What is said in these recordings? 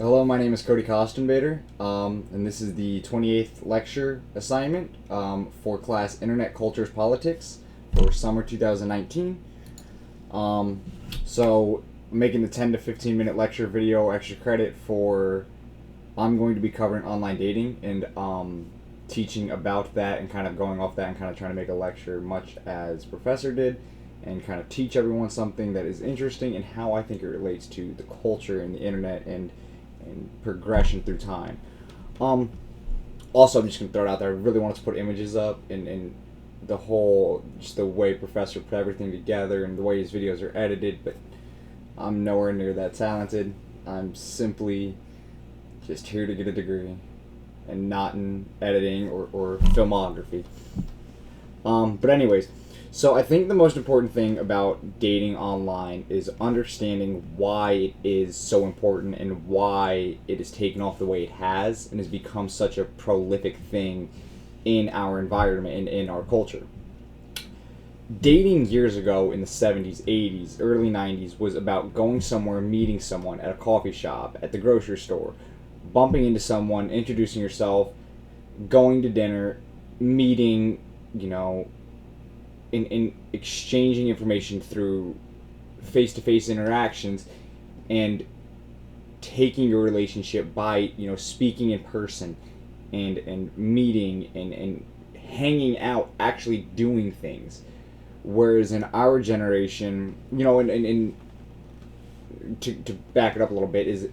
Hello, my name is Cody Costenbader, and this is the 28th lecture assignment for class Internet Cultures Politics for summer 2019. So, I'm making the 10 to 15 minute lecture video extra credit for I'm going to be covering online dating and teaching about that and kind of going off that and kind of trying to make a lecture much as professor did and kind of teach everyone something that is interesting and how I think it relates to the culture and the internet and progression through time. Also, I'm just going to throw it out there. I really wanted to put images up and the whole, just the way Professor put everything together and the way his videos are edited, but I'm nowhere near that talented. I'm simply just here to get a degree and not in editing or filmography. But anyways, so I think the most important thing about dating online is understanding why it is so important and why it has taken off the way it has and has become such a prolific thing in our environment and in our culture. Dating years ago in the 70s, 80s, early 90s was about going somewhere, meeting someone at a coffee shop, at the grocery store, bumping into someone, introducing yourself, going to dinner, meeting, in exchanging information through face-to-face interactions and taking your relationship by speaking in person and meeting and hanging out, actually doing things. Whereas in our generation, and to back it up a little bit, is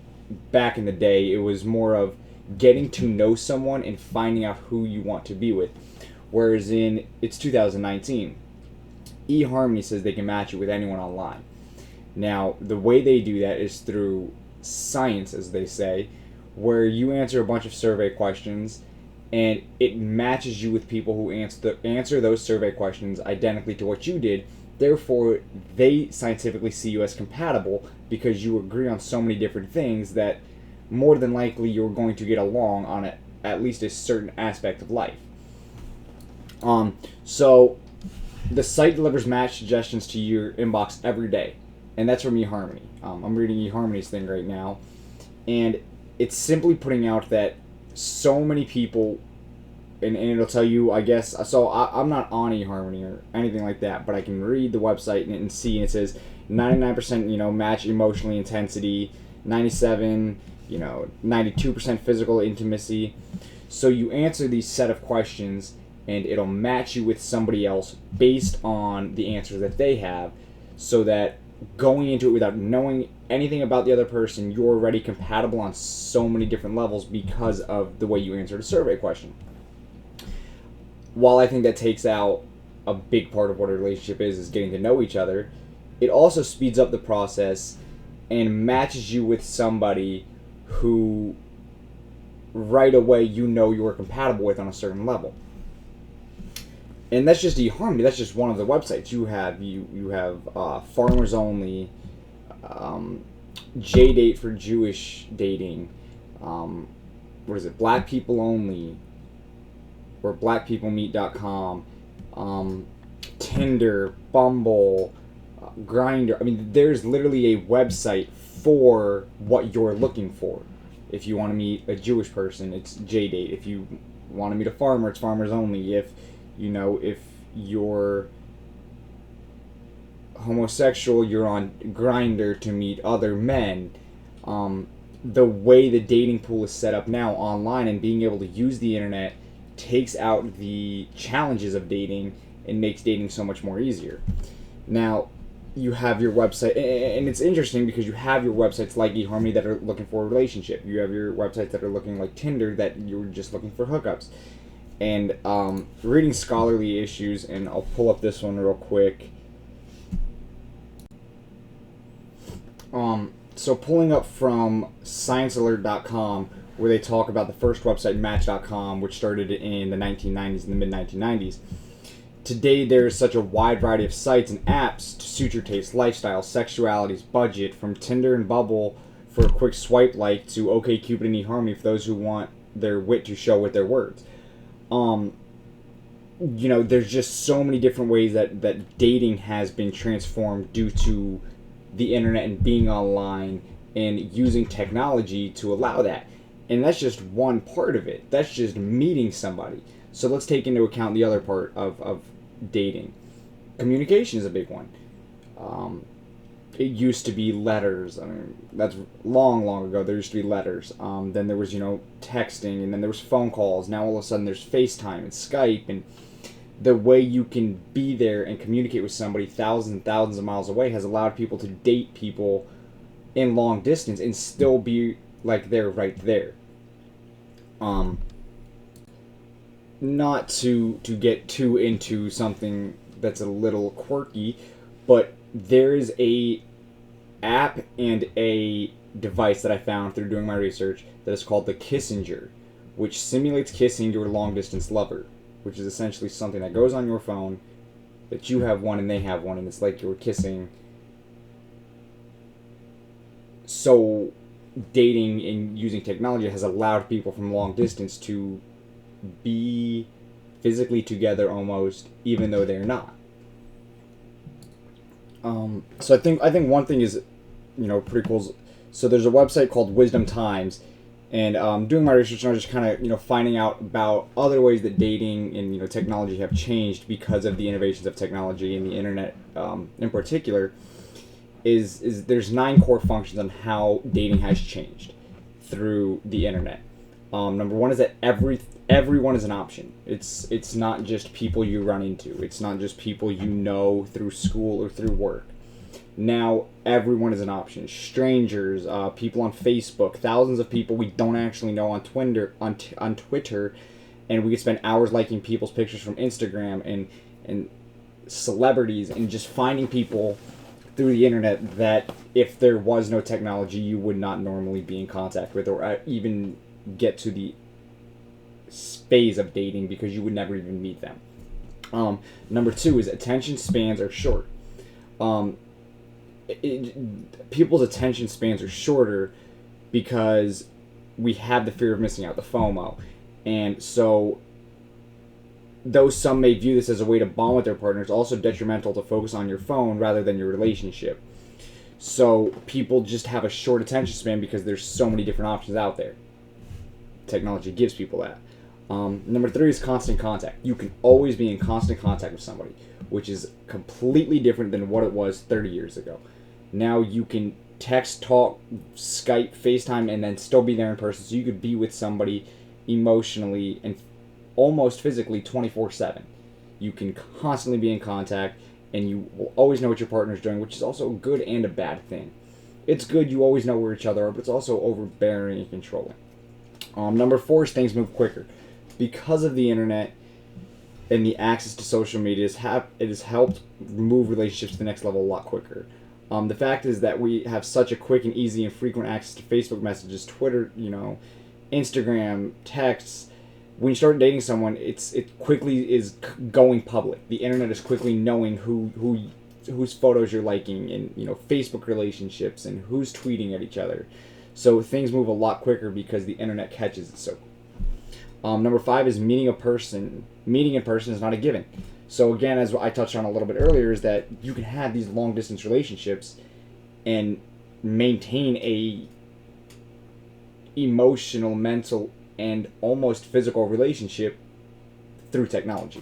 back in the day it was more of getting to know someone and finding out who you want to be with. Whereas it's 2019. eHarmony says they can match you with anyone online. Now, the way they do that is through science, as they say, where you answer a bunch of survey questions and it matches you with people who answer those survey questions identically to what you did. Therefore, they scientifically see you as compatible because you agree on so many different things that more than likely you're going to get along on at least a certain aspect of life. So the site delivers match suggestions to your inbox every day, and that's from eHarmony. I'm reading eHarmony's thing right now, and it's simply putting out that so many people, and it'll tell you, I guess, so I'm not on eHarmony or anything like that, but I can read the website and see, and it says 99%, match emotional intensity, 97, 92% physical intimacy. So you answer these set of questions, and it'll match you with somebody else based on the answers that they have, so that going into it without knowing anything about the other person, you're already compatible on so many different levels because of the way you answered a survey question. While I think that takes out a big part of what a relationship is getting to know each other, it also speeds up the process and matches you with somebody who right away you're compatible with on a certain level. And that's just eHarmony. That's just one of the websites. You have Farmers Only, JDate for Jewish dating, Black People Only, or BlackPeopleMeet.com, Tinder, Bumble, Grindr. I mean, there's literally a website for what you're looking for. If you want to meet a Jewish person, it's JDate. If you want to meet a farmer, it's Farmers Only. If you're homosexual, you're on Grindr to meet other men. The way the dating pool is set up now online and being able to use the internet takes out the challenges of dating and makes dating so much more easier. Now, you have your website, and it's interesting because you have your websites like eHarmony that are looking for a relationship. You have your websites that are looking like Tinder that you're just looking for hookups. And reading scholarly issues, and I'll pull up this one real quick. So pulling up from ScienceAlert.com, where they talk about the first website, Match.com, which started in the 1990s, in the mid-1990s. Today, there is such a wide variety of sites and apps to suit your taste, lifestyle, sexualities, budget, from Tinder and Bubble for a quick swipe like to OkCupid and eHarmony for those who want their wit to show with their words. There's just so many different ways that dating has been transformed due to the internet and being online and using technology to allow that. And that's just one part of it. That's just meeting somebody. So let's take into account the other part of dating. Communication is a big one. It used to be letters. I mean, that's long, long ago. There used to be letters. Then there was, texting, and then there was phone calls. Now all of a sudden there's FaceTime and Skype, and the way you can be there and communicate with somebody thousands and thousands of miles away has allowed people to date people in long distance and still be like they're right there. Not to get too into something that's a little quirky, but there is a app and a device that I found through doing my research that is called the Kissinger, which simulates kissing your long distance lover, which is essentially something that goes on your phone, that you have one and they have one, and it's like you're kissing. So dating and using technology has allowed people from long distance to be physically together almost, even though they're not. So I think one thing is, pretty cool. So there's a website called Wisdom Times, and doing my research, and I was just kind of finding out about other ways that dating and technology have changed because of the innovations of technology and the internet in particular. Is there's 9 core functions on how dating has changed through the internet. Number 1 is that everyone is an option. It's not just people you run into. It's not just people through school or through work. Now everyone is an option. Strangers, people on Facebook, thousands of people we don't actually know on Twitter, and we could spend hours liking people's pictures from Instagram and celebrities, and just finding people through the internet that if there was no technology you would not normally be in contact with, or even get to the phase of dating, because you would never even meet them. Number 2 is attention spans are short. People's attention spans are shorter because we have the fear of missing out, the FOMO. And so, though some may view this as a way to bond with their partner, it's also detrimental to focus on your phone rather than your relationship. So people just have a short attention span because there's so many different options out there. Technology gives people that. Number 3 is constant contact. You can always be in constant contact with somebody, which is completely different than what it was 30 years ago. Now you can text, talk, Skype, FaceTime, and then still be there in person. So you could be with somebody emotionally and almost physically 24/7. You can constantly be in contact, and you will always know what your partner's doing, which is also a good and a bad thing. It's good you always know where each other are, but it's also overbearing and controlling. Number 4 is things move quicker. Because of the internet and the access to social media, it has helped move relationships to the next level a lot quicker. The fact is that we have such a quick and easy and frequent access to Facebook messages, Twitter, Instagram, texts. When you start dating someone, it quickly is going public. The internet is quickly knowing whose photos you're liking, and Facebook relationships, and who's tweeting at each other. So things move a lot quicker because the internet catches it so. Number 5 is meeting in person. Meeting in person is not a given. So again, as I touched on a little bit earlier, is that you can have these long distance relationships and maintain a emotional, mental, and almost physical relationship through technology.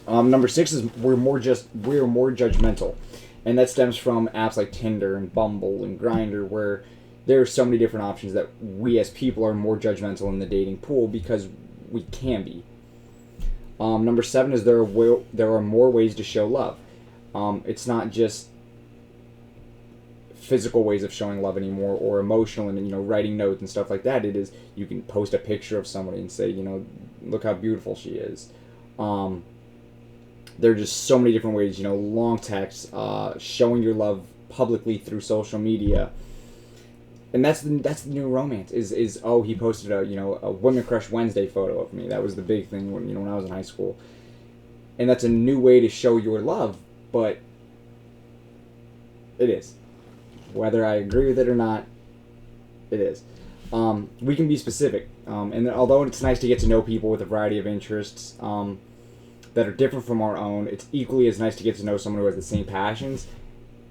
Number 6 is we're more judgmental, and that stems from apps like Tinder and Bumble and Grindr, where there are so many different options that we as people are more judgmental in the dating pool because we can be. Number 7 is there are more ways to show love. It's not just physical ways of showing love anymore, or emotional and writing notes and stuff like that. It is, you can post a picture of somebody and say, look how beautiful she is. There are just so many different ways, long texts, showing your love publicly through social media. And that's the new romance. Is he posted a Women Crush Wednesday photo of me. That was the big thing when I was in high school. And that's a new way to show your love, but it is. Whether I agree with it or not, it is. We can be specific, and although it's nice to get to know people with a variety of interests that are different from our own, it's equally as nice to get to know someone who has the same passions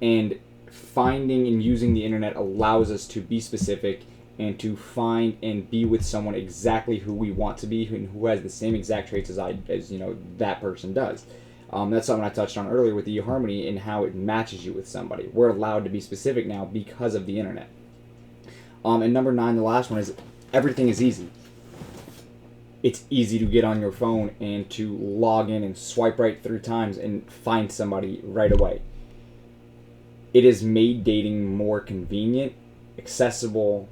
and finding and using the internet allows us to be specific and to find and be with someone exactly who we want to be and who has the same exact traits as that person does. That's something I touched on earlier with the eHarmony and how it matches you with somebody. We're allowed to be specific now because of the internet. And number 9, the last one, is everything is easy. It's easy to get on your phone and to log in and swipe right 3 times and find somebody right away. It has made dating more convenient, accessible,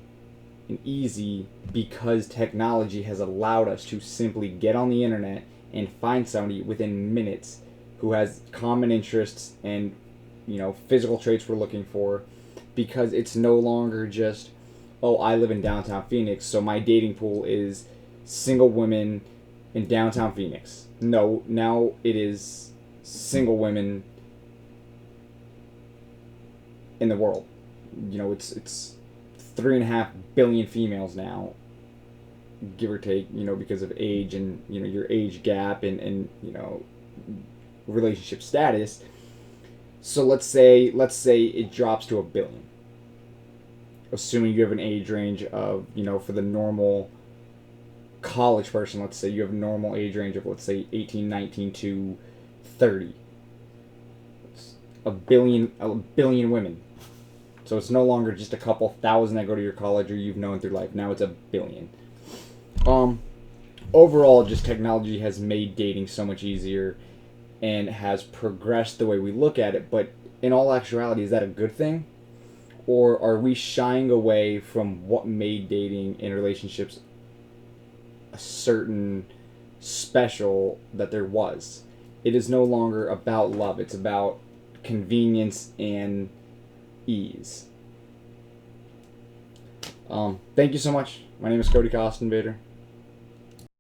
and easy because technology has allowed us to simply get on the internet and find somebody within minutes who has common interests and physical traits we're looking for, because it's no longer just, oh, I live in downtown Phoenix, so my dating pool is single women in downtown Phoenix. No, now it is single women in the world. It's 3.5 billion females now, give or take, because of age and your age gap and relationship status. So let's say it drops to 1 billion, assuming you have an age range of, for the normal college person, let's say you have a normal age range of, let's say, 18, 19 to 30. It's a billion women. So it's no longer just a couple thousand that go to your college or you've known through life. Now it's 1 billion. Overall, just technology has made dating so much easier and has progressed the way we look at it. But in all actuality, is that a good thing? Or are we shying away from what made dating in relationships a certain special that there was? It is no longer about love. It's about convenience and ease. Thank you so much. My name is Cody Costenbader.